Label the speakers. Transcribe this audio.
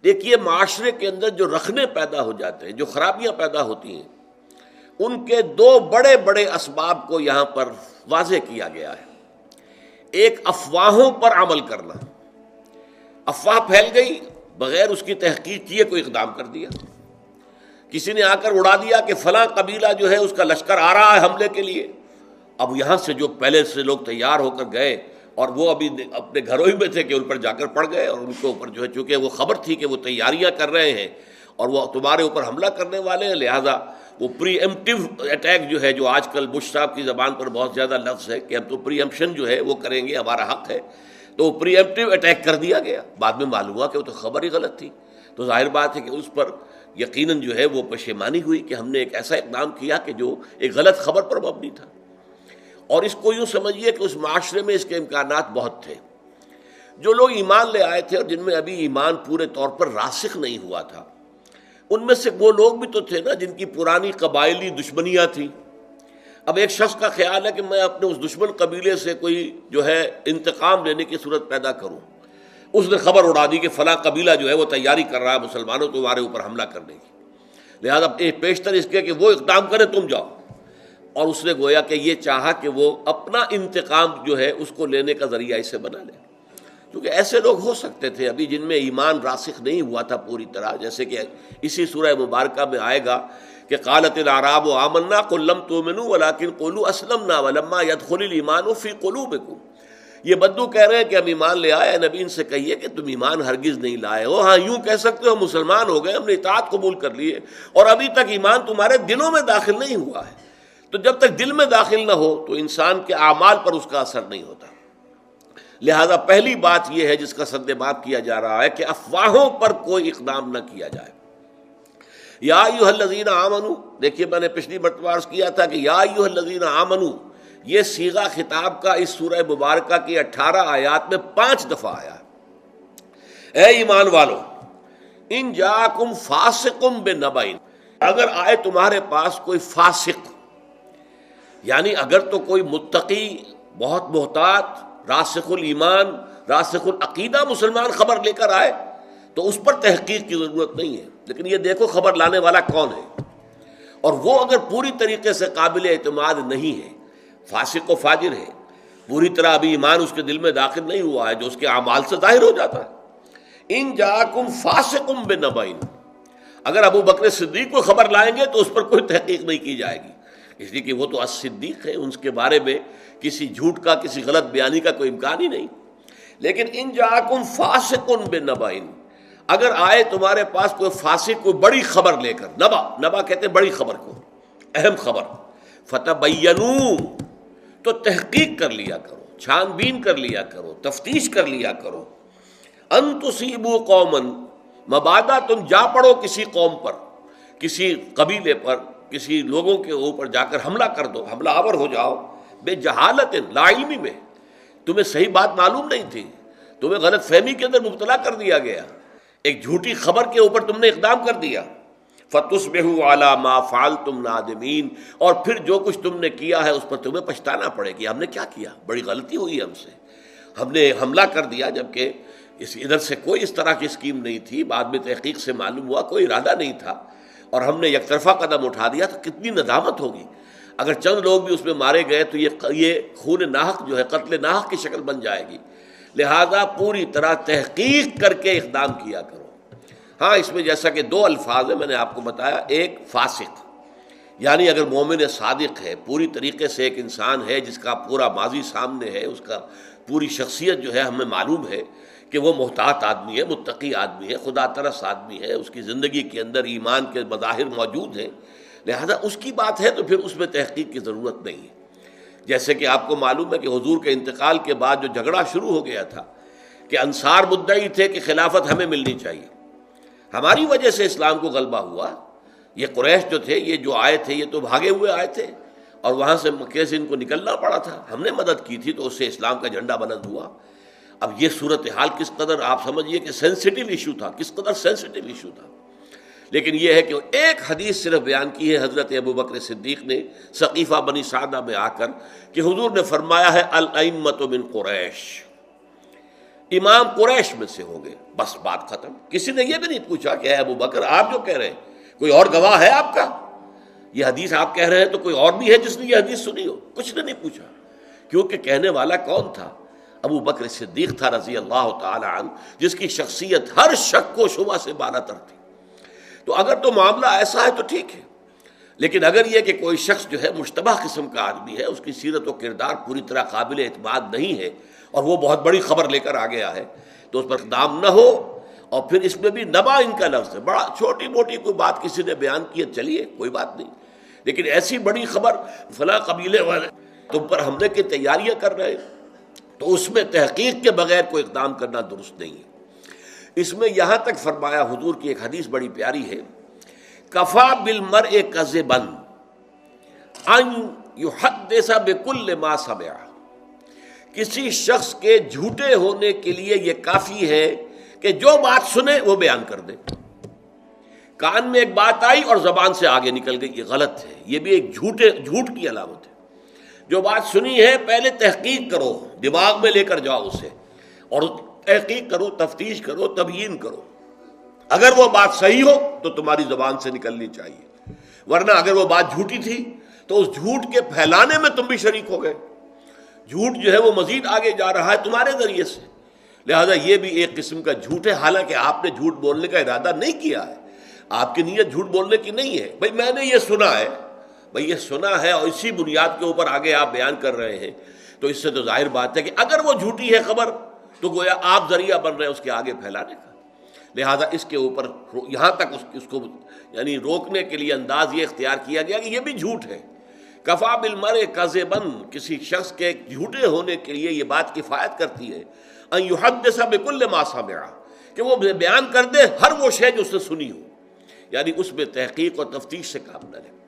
Speaker 1: دیکھیے معاشرے کے اندر جو رخنے پیدا ہو جاتے ہیں، جو خرابیاں پیدا ہوتی ہیں، ان کے دو بڑے بڑے اسباب کو یہاں پر واضح کیا گیا ہے۔ ایک افواہوں پر عمل کرنا، افواہ پھیل گئی، بغیر اس کی تحقیق کیے کوئی اقدام کر دیا، کسی نے آ کر اڑا دیا کہ فلاں قبیلہ جو ہے اس کا لشکر آ رہا ہے حملے کے لیے۔ اب یہاں سے جو پہلے سے لوگ تیار ہو کر گئے اور وہ ابھی اپنے گھروں ہی میں تھے کہ ان پر جا کر پڑ گئے، اور ان کے اوپر جو ہے چونکہ وہ خبر تھی کہ وہ تیاریاں کر رہے ہیں اور وہ تمہارے اوپر حملہ کرنے والے ہیں، لہٰذا وہ پری ایمپٹیو اٹیک جو ہے، جو آج کل بش صاحب کی زبان پر بہت زیادہ لفظ ہے کہ ہم تو پری ایمپشن جو ہے وہ کریں گے، ہمارا حق ہے، تو وہ پری ایمپٹیو اٹیک کر دیا گیا۔ بعد میں معلوم ہوا کہ وہ تو خبر ہی غلط تھی، تو ظاہر بات ہے کہ اس پر یقیناً جو ہے وہ پشیمانی ہوئی کہ ہم نے ایک ایسا اقدام کیا کہ جو ایک غلط خبر پر مبنی تھا۔ اور اس کو یوں سمجھیے کہ اس معاشرے میں اس کے امکانات بہت تھے۔ جو لوگ ایمان لے آئے تھے اور جن میں ابھی ایمان پورے طور پر راسخ نہیں ہوا تھا، ان میں سے وہ لوگ بھی تو تھے نا جن کی پرانی قبائلی دشمنیاں تھیں۔ اب ایک شخص کا خیال ہے کہ میں اپنے اس دشمن قبیلے سے کوئی جو ہے انتقام لینے کی صورت پیدا کروں، اس نے خبر اڑا دی کہ فلاں قبیلہ جو ہے وہ تیاری کر رہا ہے مسلمانوں تمہارے اوپر حملہ کرنے کی، لہذا پیشتر اس کے کہ وہ اقدام کرے تم جاؤ، اور اس نے گویا کہ یہ چاہا کہ وہ اپنا انتقام جو ہے اس کو لینے کا ذریعہ اسے بنا لے۔ کیونکہ ایسے لوگ ہو سکتے تھے ابھی جن میں ایمان راسخ نہیں ہوا تھا پوری طرح، جیسے کہ اسی سورہ مبارکہ میں آئے گا کہ قالت الاعراب آمنا قل لم تؤمنوا ولکن قولوا اسلمنا ولما يدخل الایمان فی قلوبکم۔ یہ بدو کہہ رہے ہیں کہ ہم ایمان لے آئے، نبی ان سے کہیے کہ تم ایمان ہرگز نہیں لائے ہو، ہاں یوں کہہ سکتے ہو مسلمان ہو گئے، ہم نے اطاعت قبول کر لیے، اور ابھی تک ایمان تمہارے دلوں میں داخل نہیں ہوا ہے۔ تو جب تک دل میں داخل نہ ہو تو انسان کے اعمال پر اس کا اثر نہیں ہوتا۔ لہذا پہلی بات یہ ہے جس کا سد باب کیا جا رہا ہے کہ افواہوں پر کوئی اقدام نہ کیا جائے۔ یا ایھا الذین آمنو، دیکھیے میں نے پچھلی مرتبہ عرض کیا تھا کہ یا ایھا الذین آمنو یہ صیغہ خطاب کا اس سورہ مبارکہ کی 18 آیات میں 5 دفعہ آیا ہے۔ اے ایمان والو، ان جاءکم فاسق بنبأ، اگر آئے تمہارے پاس کوئی فاسق، یعنی اگر تو کوئی متقی، بہت محتاط، راسخ الایمان، راسخ العقیدہ مسلمان خبر لے کر آئے تو اس پر تحقیق کی ضرورت نہیں ہے، لیکن یہ دیکھو خبر لانے والا کون ہے، اور وہ اگر پوری طریقے سے قابل اعتماد نہیں ہے، فاسق و فاجر ہے، پوری طرح ابھی ایمان اس کے دل میں داخل نہیں ہوا ہے جو اس کے اعمال سے ظاہر ہو جاتا ہے۔ ان جاءکم فاسق بنبأ، اگر ابو بکر صدیق کو خبر لائیں گے تو اس پر کوئی تحقیق نہیں کی جائے گی، اس لیے کہ وہ تو الصدیق ہے، ان کے بارے میں کسی جھوٹ کا، کسی غلط بیانی کا کوئی امکان ہی نہیں۔ لیکن ان جاءکم فاسق بنبأ، اگر آئے تمہارے پاس کوئی فاسق کوئی بڑی خبر لے کر، نبا کہتے ہیں بڑی خبر کو، اہم خبر، فتبینوا، تو تحقیق کر لیا کرو، چھان بین کر لیا کرو، تفتیش کر لیا کرو، ان تصیبوا قوما، مبادا تم جا پڑو کسی قوم پر، کسی قبیلے پر، کسی لوگوں کے اوپر جا کر حملہ کر دو، حملہ آور ہو جاؤ، بے جہالت، لا علمی میں، تمہیں صحیح بات معلوم نہیں تھی، تمہیں غلط فہمی کے اندر مبتلا کر دیا گیا، ایک جھوٹی خبر کے اوپر تم نے اقدام کر دیا، فتصبحوا علی ما فعلتم نادمین، اور پھر جو کچھ تم نے کیا ہے اس پر تمہیں پچھتانا پڑے کہ ہم نے کیا کیا، بڑی غلطی ہوئی ہم سے، ہم نے حملہ کر دیا جبکہ ادھر سے کوئی اس طرح کی اسکیم نہیں تھی، بعد میں تحقیق سے معلوم ہوا کوئی ارادہ نہیں تھا، اور ہم نے یک طرفہ قدم اٹھا دیا، تو کتنی ندامت ہوگی۔ اگر چند لوگ بھی اس میں مارے گئے تو یہ خون ناحق جو ہے قتل ناحق کی شکل بن جائے گی، لہذا پوری طرح تحقیق کر کے اقدام کیا کرو۔ ہاں اس میں جیسا کہ 2 الفاظ ہیں، میں نے آپ کو بتایا، ایک فاسق، یعنی اگر مومن صادق ہے، پوری طریقے سے ایک انسان ہے جس کا پورا ماضی سامنے ہے، اس کا پوری شخصیت جو ہے ہمیں معلوم ہے کہ وہ محتاط آدمی ہے، متقی آدمی ہے، خدا ترس آدمی ہے، اس کی زندگی کے اندر ایمان کے مظاہر موجود ہیں، لہذا اس کی بات ہے تو پھر اس میں تحقیق کی ضرورت نہیں ہے۔ جیسے کہ آپ کو معلوم ہے کہ حضور کے انتقال کے بعد جو جھگڑا شروع ہو گیا تھا کہ انصار مدعی تھے کہ خلافت ہمیں ملنی چاہیے، ہماری وجہ سے اسلام کو غلبہ ہوا، یہ قریش جو تھے، یہ جو آئے تھے، یہ تو بھاگے ہوئے آئے تھے، اور وہاں سے مکے سے ان کو نکلنا پڑا تھا، ہم نے مدد کی تھی تو اس سے اسلام کا جھنڈا بلند ہوا۔ اب یہ صورتحال کس قدر آپ سمجھیے کہ سینسٹیو ایشو تھا، کس قدر سینسٹیو ایشو تھا، لیکن یہ ہے کہ ایک حدیث صرف بیان کی ہے حضرت ابو بکر صدیق نے ثقیفہ بنی سعدہ میں آ کر کہ حضور نے فرمایا ہے الائمۃ من قریش، امام قریش میں سے ہوں گے، بس بات ختم۔ کسی نے یہ بھی نہیں پوچھا کہ اے ابو بکر آپ جو کہہ رہے ہیں کوئی اور گواہ ہے آپ کا، یہ حدیث آپ کہہ رہے ہیں تو کوئی اور بھی ہے جس نے یہ حدیث سنی ہو؟ کچھ نے نہیں پوچھا، کیونکہ کہنے والا کون تھا؟ ابو بکر صدیق تھا رضی اللہ تعالی عنہ، جس کی شخصیت ہر شک و شبہ سے بالا تر تھی۔ تو اگر تو معاملہ ایسا ہے تو ٹھیک ہے، لیکن اگر یہ کہ کوئی شخص جو ہے مشتبہ قسم کا آدمی ہے، اس کی سیرت و کردار پوری طرح قابل اعتماد نہیں ہے، اور وہ بہت بڑی خبر لے کر آ گیا ہے، تو اس پر اقدام نہ ہو۔ اور پھر اس میں بھی نبا ان کا لفظ ہے، بڑا چھوٹی موٹی کوئی بات کسی نے بیان کی ہے، چلیے کوئی بات نہیں، لیکن ایسی بڑی خبر فلاں قبیلے والے تم پر حملے کی تیاریاں کر رہے ہیں، تو اس میں تحقیق کے بغیر کوئی اقدام کرنا درست نہیں ہے۔ اس میں یہاں تک فرمایا، حضور کی ایک حدیث بڑی پیاری ہے، کفا بالمرء کذبا ان یحدث بکل ما سمع، کسی شخص کے جھوٹے ہونے کے لیے یہ کافی ہے کہ جو بات سنے وہ بیان کر دے۔ کان میں ایک بات آئی اور زبان سے آگے نکل گئی، یہ غلط ہے، یہ بھی ایک جھوٹ کی علامت ہے۔ جو بات سنی ہے پہلے تحقیق کرو، دماغ میں لے کر جاؤ اسے، اور تحقیق کرو، تفتیش کرو، تبیین کرو۔ اگر وہ بات صحیح ہو تو تمہاری زبان سے نکلنی چاہیے، ورنہ اگر وہ بات جھوٹی تھی تو اس جھوٹ کے پھیلانے میں تم بھی شریک ہو گئے۔ جھوٹ جو ہے وہ مزید آگے جا رہا ہے تمہارے ذریعے سے، لہذا یہ بھی ایک قسم کا جھوٹ ہے، حالانکہ آپ نے جھوٹ بولنے کا ارادہ نہیں کیا ہے، آپ کی نیت جھوٹ بولنے کی نہیں ہے۔ بھئی میں نے یہ سنا ہے، بھئی یہ سنا ہے، اور اسی بنیاد کے اوپر آگے آپ بیان کر رہے ہیں، تو اس سے تو ظاہر بات ہے کہ اگر وہ جھوٹی ہے خبر تو گویا آپ ذریعہ بن رہے ہیں اس کے آگے پھیلانے کا۔ لہذا اس کے اوپر یہاں تک اس کو یعنی روکنے کے لیے انداز یہ اختیار کیا گیا کہ یہ بھی جھوٹ ہے۔ کفا بالمرء کذبا، کسی شخص کے جھوٹے ہونے کے لیے یہ بات کفایت کرتی ہے، ان یحدث بکل ما سمع، کہ وہ بیان کر دے ہر وہ شے جو اس نے سنی ہو، یعنی اس میں تحقیق اور تفتیش سے کام نہ لے۔